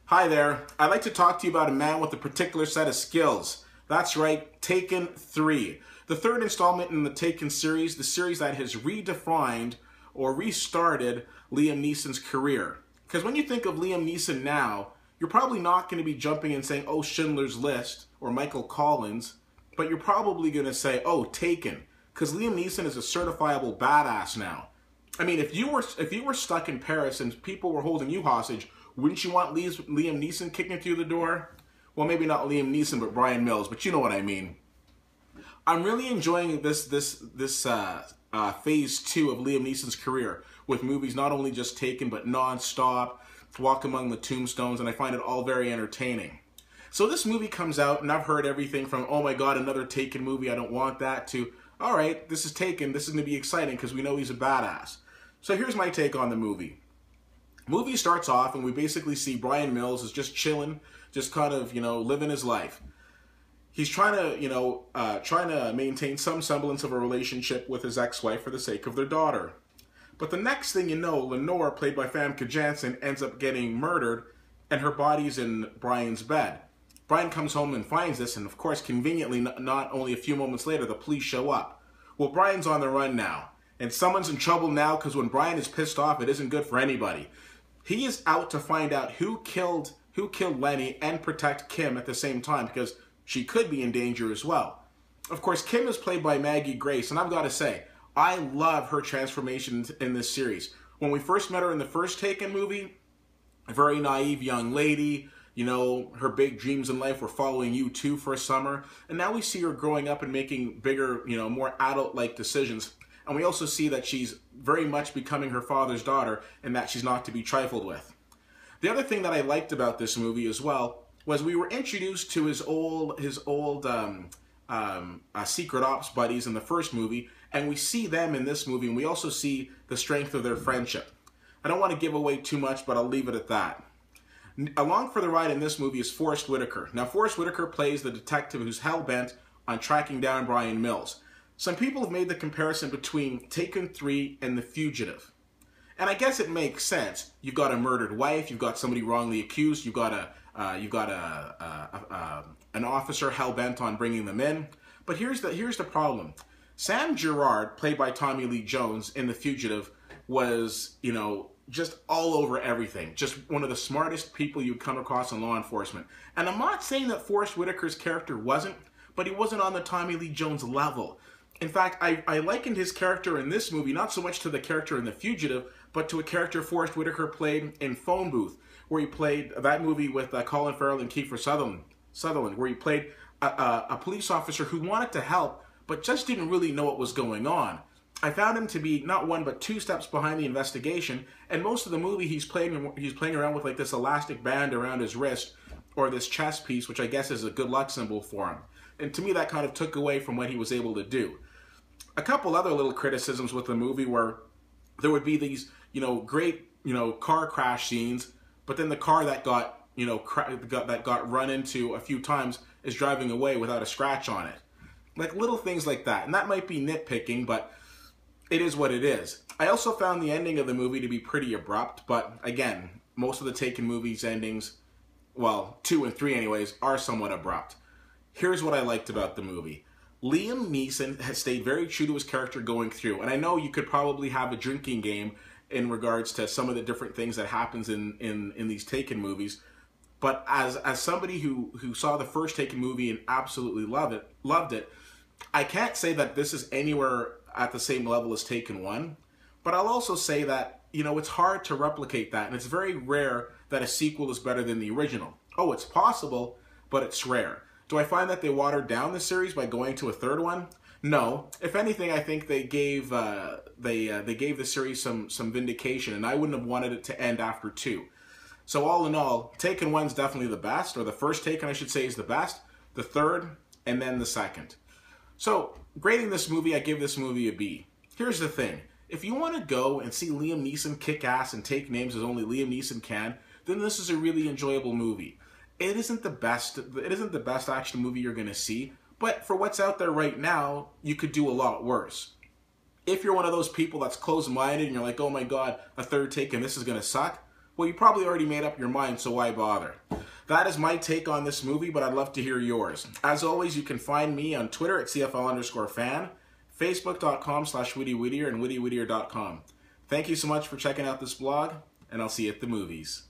Hi there. I'd like to talk to you about a man with a particular set of skills. That's right, Taken 3. The third installment in the Taken series, the series that has redefined or restarted Liam Neeson's career. Because when you think of Liam Neeson now, you're probably not going to be jumping and saying, oh, Schindler's List or Michael Collins, but you're probably going to say, oh, Taken. Because Liam Neeson is a certifiable badass now. I mean, if you were stuck in Paris and people were holding you hostage, wouldn't you want Liam Neeson kicking through the door? Well, maybe not Liam Neeson, but Brian Mills, but you know what I mean. I'm really enjoying this phase 2 of Liam Neeson's career, with movies not only just Taken, but Non-Stop, Walk Among the Tombstones, and I find it all very entertaining. So this movie comes out, and I've heard everything from, oh my god, another Taken movie, I don't want that, to, alright, this is Taken, this is going to be exciting because we know he's a badass. So here's my take on the movie. Movie starts off and we basically see Brian Mills is just chilling, just kind of, living his life. He's trying to maintain some semblance of a relationship with his ex-wife for the sake of their daughter. But the next thing you know, Lenore, played by Famke Janssen, ends up getting murdered and her body's in Brian's bed. Brian comes home and finds this, and of course, conveniently, not only a few moments later, the police show up. Well, Brian's on the run now. And someone's in trouble now because when Brian is pissed off, it isn't good for anybody. He is out to find out who killed Lenny and protect Kim at the same time because she could be in danger as well. Of course, Kim is played by Maggie Grace, and I've got to say, I love her transformation in this series. When we first met her in the first Taken movie, a very naive young lady, her big dreams in life were following U2 for a summer, and now we see her growing up and making bigger, more adult-like decisions. And we also see that she's very much becoming her father's daughter and that she's not to be trifled with. The other thing that I liked about this movie as well was we were introduced to his old secret ops buddies in the first movie, and we see them in this movie, and we also see the strength of their friendship. I don't want to give away too much, but I'll leave it at that. Along for the ride in this movie is Forest Whitaker. Now, Forest Whitaker plays the detective who's hell-bent on tracking down Brian Mills. Some people have made the comparison between Taken 3 and The Fugitive. And I guess it makes sense. You've got a murdered wife, you've got somebody wrongly accused, you've got an officer hell-bent on bringing them in. But here's the problem. Sam Gerard, played by Tommy Lee Jones in The Fugitive, was, just all over everything. Just one of the smartest people you'd come across in law enforcement. And I'm not saying that Forest Whitaker's character wasn't, but he wasn't on the Tommy Lee Jones level. In fact, I likened his character in this movie not so much to the character in The Fugitive, but to a character Forest Whitaker played in Phone Booth, where he played that movie with Colin Farrell and Kiefer Sutherland, where he played a police officer who wanted to help, but just didn't really know what was going on. I found him to be not one but two steps behind the investigation, and most of the movie he's playing around with like this elastic band around his wrist, or this chest piece, which I guess is a good luck symbol for him. And to me, that kind of took away from what he was able to do. A couple other little criticisms with the movie were there would be these, great, car crash scenes, but then the car that got run into a few times is driving away without a scratch on it. Like little things like that. And that might be nitpicking, but it is what it is. I also found the ending of the movie to be pretty abrupt, but again, most of the Taken movies endings, well, 2 and 3 anyways, are somewhat abrupt. Here's what I liked about the movie. Liam Neeson has stayed very true to his character going through, and I know you could probably have a drinking game in regards to some of the different things that happens in these Taken movies, but as somebody who saw the first Taken movie and absolutely loved it, I can't say that this is anywhere at the same level as Taken 1, but I'll also say that, it's hard to replicate that, and it's very rare that a sequel is better than the original. Oh, it's possible, but it's rare. Do I find that they watered down the series by going to a third one? No. If anything, I think they gave the series some vindication, and I wouldn't have wanted it to end after 2. So all in all, Taken 1's definitely the best, or the first Taken, I should say, is the best, the third, and then the second. So, grading this movie, I give this movie a B. Here's the thing. If you want to go and see Liam Neeson kick ass and take names as only Liam Neeson can, then this is a really enjoyable movie. It isn't the best action movie you're going to see, but for what's out there right now, you could do a lot worse. If you're one of those people that's closed-minded and you're like, oh my god, a third Taken, this is going to suck, Well, you probably already made up your mind, so why bother? That is my take on this movie, but I'd love to hear yours. As always, you can find me on Twitter at CFL_fan, Facebook.com/WittyWhittier, and WittyWhittier.com. Thank you so much for checking out this blog, and I'll see you at the movies.